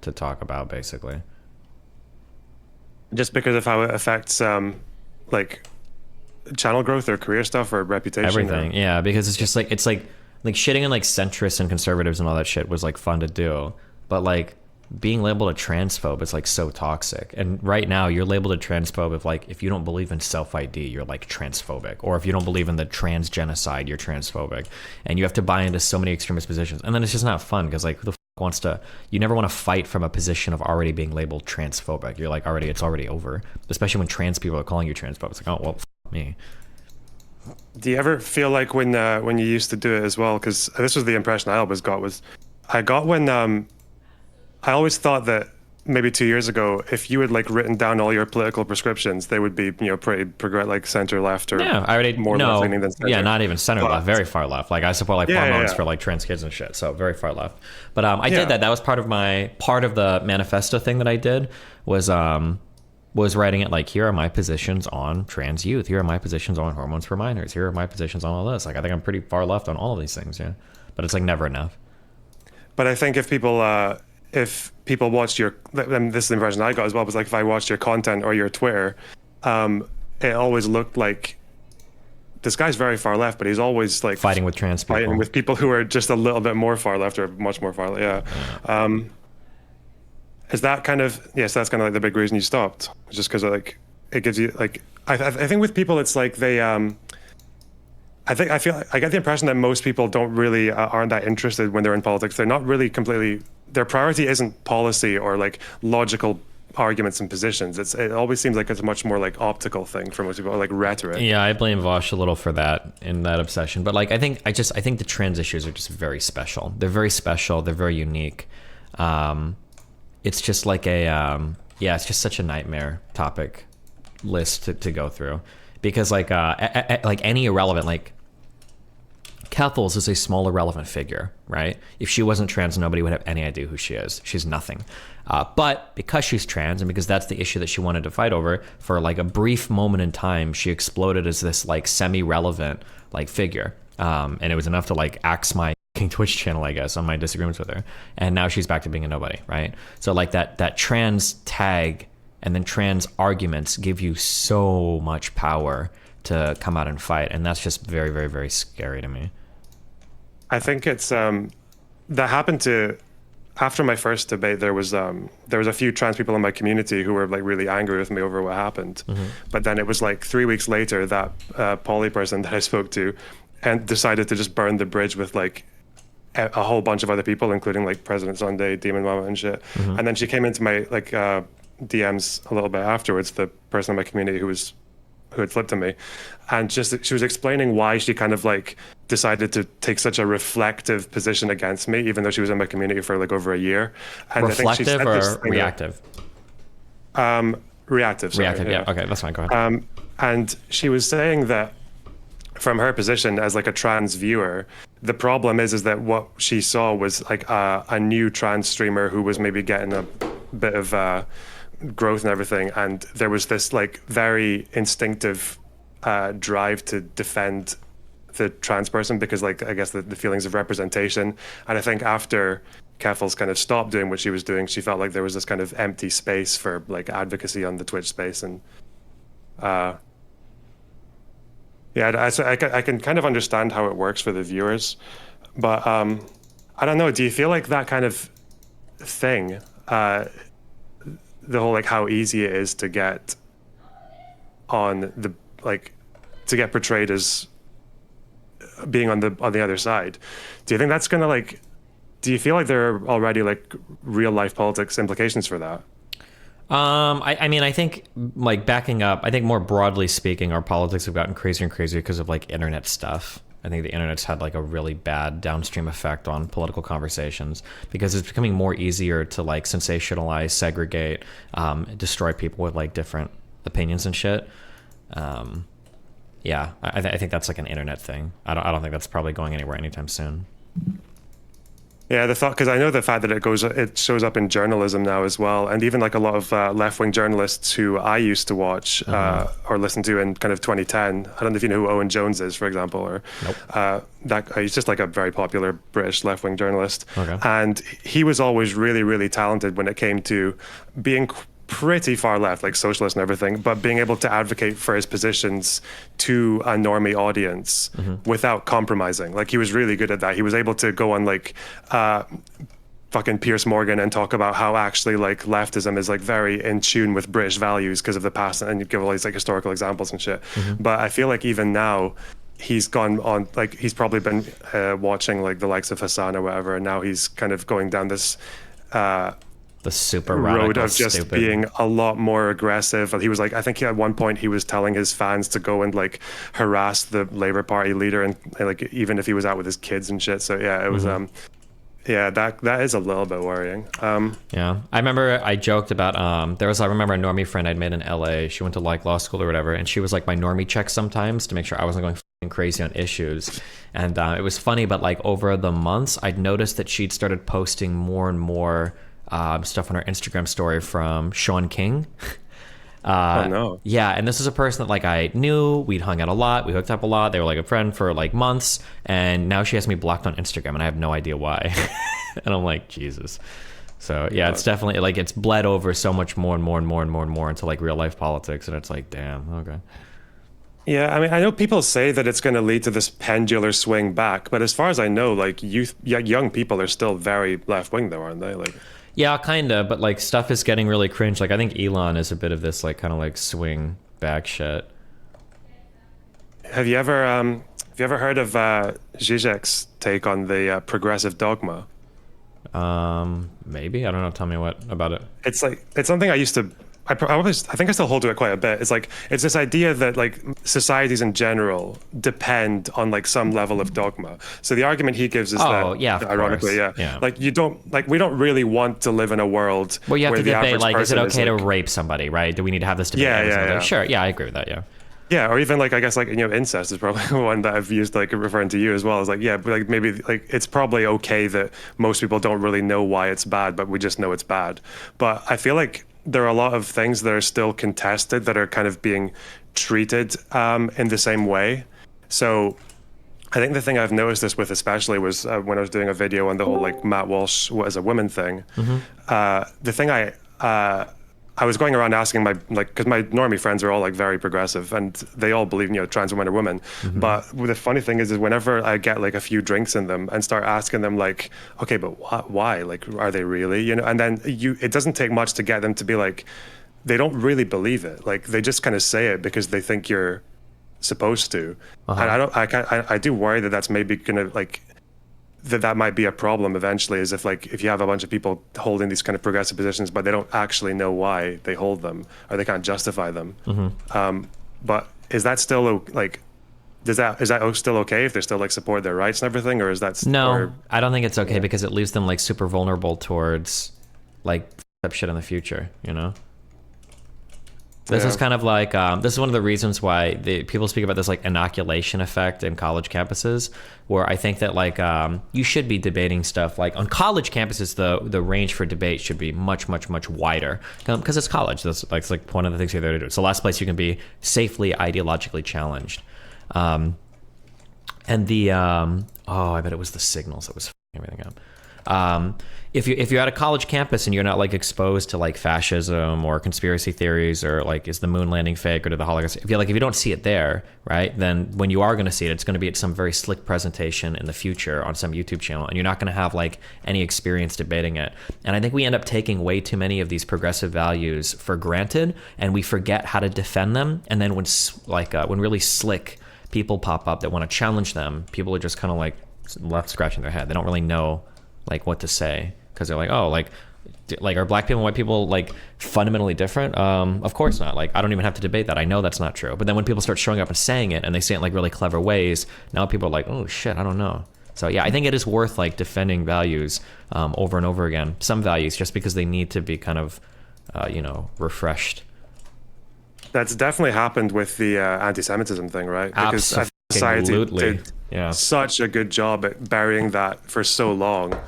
to talk about, basically. Just because of how it affects like channel growth or career stuff or reputation. Everything, yeah, because it's just like like shitting on like centrists and conservatives and all that shit was like fun to do, but like being labeled a transphobe is like so toxic. And right now you're labeled a transphobe if you don't believe in self-ID, you're like transphobic, or if you don't believe in the trans genocide, you're transphobic, and you have to buy into so many extremist positions, and then it's just not fun because like who the fuck wants to, you never want to fight from a position of already being labeled transphobic. You're like it's already over, especially when trans people are calling you transphobe. It's like, oh well, me. Do you ever feel like when you used to do it as well? Because this was the impression I always got was, I got when I always thought that maybe 2 years ago, if you had like written down all your political prescriptions, they would be pretty like center left or Yeah, I already more left leaning than center. Yeah, not even center left, very far left. Like I support like hormones for like trans kids and shit, so very far left. But I did that. That was part of the manifesto thing that I did was writing it like, here are my positions on trans youth. Here are my positions on hormones for minors. Here are my positions on all this. Like I think I'm pretty far left on all of these things, yeah. But it's like never enough. But I think if people watched your, and this is the impression I got as well, was like if I watched your content or your Twitter, it always looked like this guy's very far left, but he's always like fighting with trans people, fighting with people who are just a little bit more far left or much more far left. Yeah. Is that kind of, yes, that's kind of like the big reason you stopped, just because like it gives you like, I think with people it's like they I get the impression that most people don't really aren't that interested when they're in politics. They're not really completely, their priority isn't policy or like logical arguments and positions. It always seems like it's a much more like optical thing for most people, or like rhetoric. Yeah, I blame Vosh a little for that, in that obsession. But like I think the trans issues are just very special. They're very special. They're very unique. It's just like it's just such a nightmare topic list to go through, because like any irrelevant, like Cathals is a small irrelevant figure, right? If she wasn't trans, nobody would have any idea who she is. She's nothing. But because she's trans, and because that's the issue that she wanted to fight over, for like a brief moment in time, she exploded as this like semi-relevant like figure. And it was enough to like axe my Twitch channel, I guess, on my disagreements with her. And now she's back to being a nobody, right? So like that trans tag and then trans arguments give you so much power to come out and fight. And that's just very, very, very scary to me. I think that happened to, after my first debate, there was a few trans people in my community who were like really angry with me over what happened. Mm-hmm. But then it was like 3 weeks later that poly person that I spoke to and decided to just burn the bridge with like a whole bunch of other people, including like President Sunday, Demon Mama and shit. Mm-hmm. And then she came into my like DMs a little bit afterwards, the person in my community who had flipped on me, and just she was explaining why she kind of like decided to take such a reflective position against me, even though she was in my community for like over a year. And reflective I think she said or reactive? Reactive. Sorry, reactive. Yeah. Okay, that's fine. Go ahead. And she was saying that from her position as like a trans viewer, the problem is that what she saw was like a new trans streamer who was maybe getting a bit of growth and everything, and there was this like very instinctive drive to defend the trans person because like I guess the feelings of representation. And I think after Keffels kind of stopped doing what she was doing, she felt like there was this kind of empty space for like advocacy on the Twitch space. And I can kind of understand how it works for the viewers, but I don't know, do you feel like that kind of thing, the whole like how easy it is to get on the like to get portrayed as being on the other side, do you think that's gonna like, do you feel like there are already like real life politics implications for that? I mean, I think like backing up, I think more broadly speaking, our politics have gotten crazier and crazier because of like internet stuff. I think the internet's had like a really bad downstream effect on political conversations because it's becoming more easier to like sensationalize, segregate, destroy people with like different opinions and shit. Yeah, I think that's like an internet thing. I don't think that's probably going anywhere anytime soon. Yeah, the thought, because I know the fact that it shows up in journalism now as well, and even like a lot of left-wing journalists who I used to watch or listen to in kind of 2010. I don't know if you know who Owen Jones is, for example, or Nope. that he's just like a very popular British left-wing journalist, Okay. and he was always really, really talented when it came to being pretty far left, like socialist and everything, but being able to advocate for his positions to a normie audience without compromising. Like he was really good at that. He was able to go on like fucking Piers Morgan and talk about how actually like leftism is like very in tune with British values because of the past, and you give all these like historical examples and shit. But I feel like even now he's gone on, like he's probably been watching like the likes of Hassan or whatever, and now he's kind of going down this The super road radical, of just stupid. being a lot more aggressive. He was like, I think at one point he was telling his fans to go and like harass the Labour Party leader, and like even if he was out with his kids and shit. So yeah, it was yeah, that is a little bit worrying. Yeah, I remember I joked about I remember a normie friend I'd made in LA. She went to like law school or whatever, and she was like my normie check sometimes to make sure I wasn't going fucking crazy on issues. And it was funny, but like over the months, I'd noticed that she'd started posting more and more stuff on her Instagram story from Sean King. Oh no. Yeah, and this is a person that like I knew. We'd hung out a lot. We hooked up a lot. They were like a friend for like months, and now she has me blocked on Instagram, and I have no idea why. And I'm like, Jesus. So yeah, it's definitely like it's bled over so much more and more and more and more and more into like real life politics, and it's like, damn, okay. Yeah, I mean, I know people say that it's going to lead to this pendular swing back, but as far as I know, like young people are still very left wing, though, aren't they? Like, Yeah, kind of, but like stuff is getting really cringe. Like I think Elon is a bit of this like kind of like swing back shit. have you ever heard of Zizek's take on the progressive dogma? Maybe I don't know. Tell me what about it. It's something I used to. I think I still hold to it quite a bit. It's this idea that like societies in general depend on like some level of dogma. So the argument he gives is yeah, of ironically, course. Yeah. like we don't really want to live in a world Well, you have where to the debate average like, is it person okay to like, rape somebody? Right? Do we need to have this debate? Yeah, every yeah, single day? yeah. Sure. Yeah, I agree with that. Yeah. Yeah, or even like I guess like incest is probably one that I've used like referring to you as well. Is like yeah, but like maybe like it's probably okay that most people don't really know why it's bad, but we just know it's bad. But I feel like there are a lot of things that are still contested that are kind of being treated in the same way. So I think the thing I've noticed this with especially was when I was doing a video on the whole like Matt Walsh as a woman thing. The thing I was going around asking because my normie friends are all like very progressive and they all believe, trans women are women. But the funny thing is whenever I get like a few drinks in them and start asking them like, okay, but why? Like, are they really, And then it doesn't take much to get them to be like, they don't really believe it. Like they just kind of say it because they think you're supposed to. And I do worry that that's maybe gonna like, that might be a problem eventually, is if you have a bunch of people holding these kind of progressive positions but they don't actually know why they hold them or they can't justify them. But is that still like is that still okay if they still like support their rights and everything, or is that No, I don't think it's okay because it leaves them like super vulnerable towards like up shit in the future. This is kind of like this is one of the reasons why people speak about this like inoculation effect in college campuses, where I think that like you should be debating stuff like on college campuses. The range for debate should be much wider because it's college. That's like, it's like one of the things you're there to do. It's the last place you can be safely ideologically challenged. And the I bet it was the signals that was fucking everything up. If you're at a college campus and you're not like exposed to like fascism or conspiracy theories or like is the moon landing fake or did the Holocaust, if you don't see it there, right, then when you are going to see it, it's going to be at some very slick presentation in the future on some YouTube channel, and you're not going to have like any experience debating it. And I think we end up taking way too many of these progressive values for granted, and we forget how to defend them. And then when really slick people pop up that want to challenge them, people are just kind of like left scratching their head. They don't really know like what to say because they're like, oh, like are black people and white people like fundamentally different? Of course not. Like I don't even have to debate that. I know that's not true. But then when people start showing up and saying it, and they say it in like really clever ways, now people are like, oh shit, I don't know. So yeah, I think it is worth like defending values over and over again. Some values just because they need to be kind of refreshed. That's definitely happened with the anti-Semitism thing, right? Because Absolutely. society did such a good job at burying that for so long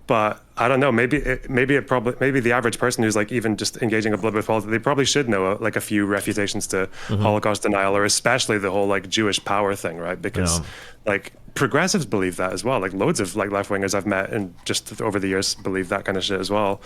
But I don't know. Maybe the average person who's like even just engaging a little bit with politics, they probably should know like a few refutations to Holocaust denial, or especially the whole like Jewish power thing, right? Because like progressives believe that as well. Like loads of like left wingers I've met and just over the years believe that kind of shit as well.